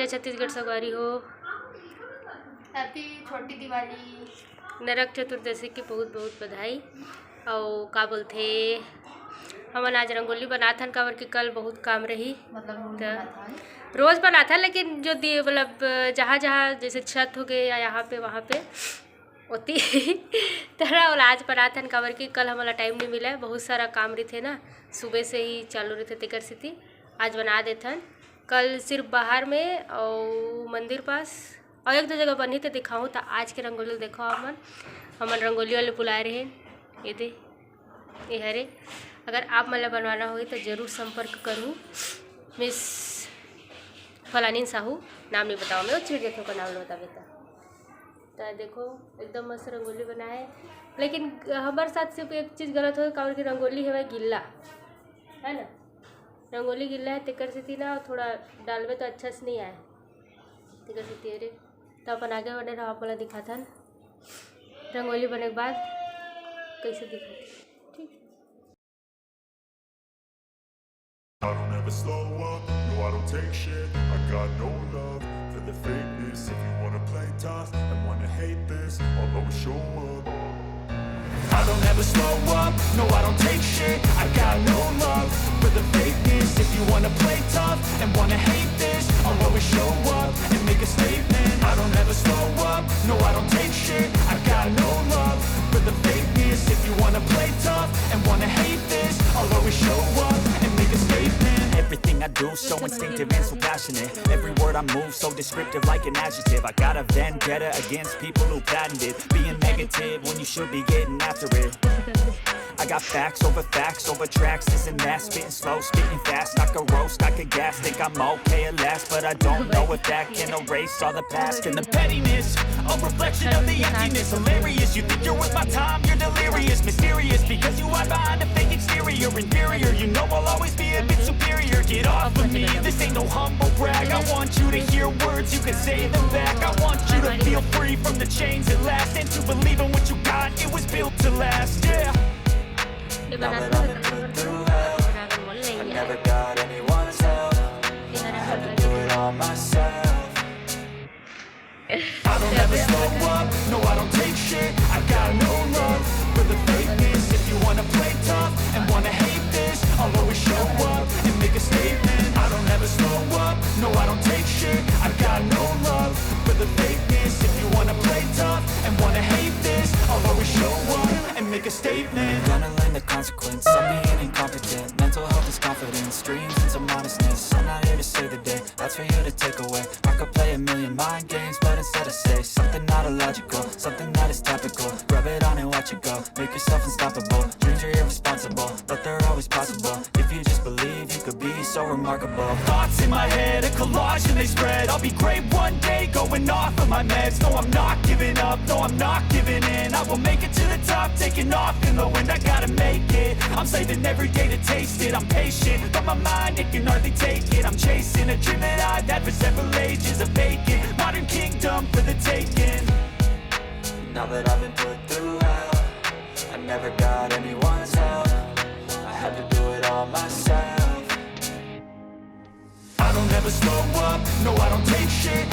जय छत्तीसगढ़ सवारी हो। हैप्पी छोटी दिवाली, नरक चतुर्दशी की बहुत बहुत बधाई। और का बोलते हमन आज रंगोली बनाथन काबर कि कल बहुत काम रही, मतलब रोज़ बना था लेकिन जो दिए मतलब जहाँ जहाँ जैसे छत हो गए या यहाँ पे वहाँ पे होती तरह और आज बनाथन काबर कि कल हमारा टाइम नहीं मिला है, बहुत सारा काम रही थे ना, सुबह से ही चालू रहे थे तेकर से थी। आज बना देथन, कल सिर्फ बाहर में और मंदिर पास और एक दो जगह बनी थे दिखाऊँ। तो आज के रंगोली देखो, हमन रंगोली वाले बुलाए रहे ये दे ये हरे। अगर आप मतलब बनवाना हो तो ज़रूर संपर्क करूँ। मिस फलानी साहू, नाम नहीं बताओ मैं, वो चिड़ देखो का नाम नहीं बता बेटा। तो देखो एकदम मस्त रंगोली बनाए, लेकिन हमारे साथ सिर्फ एक चीज़ गलत हो काबर की रंगोली है गिल्ला है ना, रंगोली गिल्ला है तेकर से थी ना, थोड़ा डालवे तो अच्छा से नहीं आए तेकर से तेरे। तो अपन आगे बढ़े रहो, आप वाला दिखाता रंगोली बने के बाद कैसे दिखाते ठीक। I don't ever slow up, no I don't take shit. I got no love for the fakeness. If you wanna play tough and wanna hate this, I'll always show up. I don't ever slow up, no I don't take shit. I got no love for the fakeness. If you wanna play tough and wanna hate this, I'll always show up and make a statement. I don't ever slow up, no I don't take shit. I got no love for the fakeness. If you wanna play tough and wanna hate this, I'll always show up and make a statement. Everything I do so instinctive and so passionate. Every word I move so descriptive like an adjective. I got a vendetta against people who patented being negative when you should be getting after it. I got facts over tracks, this and that, spitting slow, spitting fast. I could roast, I could gas, think I'm okay at last, but I don't know if that can erase all the past. And the pettiness, a reflection of the emptiness. Hilarious, you think you're worth my time, you're delirious. Mysterious, because you hide behind a fake exterior. Inferior, you know I'll always be a bit superior. Get off of me, this ain't no humble brag. I want you to hear words, you can say them back. I want you to feel free from the chains at last, and to believe in what you got, it was built to last, yeah. Now that I've been put through hell, I never got anyone's help. I had to do it all myself. I don't ever slow up, no I don't take shit. I got no love for the fakeness. If you wanna play tough and wanna hate this, I'll always show up and make a statement. I don't ever slow up, no I don't take shit. I got no love for the fakeness. If you wanna play tough and wanna hate this, I'll always show up and make a statement. Gonna learn the consequence of being incompetent. Mental health is confidence, dreams and some honestness. I'm not here to save the day, that's for you to take away. I could play a million mind games, but instead I say something not illogical, something that is topical. Rub it on and watch it go, make yourself unstoppable. Dreams are irresponsible, but they're always possible. If you just believe, you could be so remarkable. Thoughts in my head, a collage and they spread. I'll be great one day, going off of my meds. No, I'm not giving up, no, I'm not giving in. I will make it to the top, taking off in the wind. I gotta make it, I'm saving every day to taste it. I'm patient, but my mind, it can hardly take it. I'm chasing a dream that I've had for several ages. A vacant, modern kingdom for the taking. Now that I've been put through hell, I never got anyone's help. I had to do it all myself. I don't ever slow up, no I don't take shit.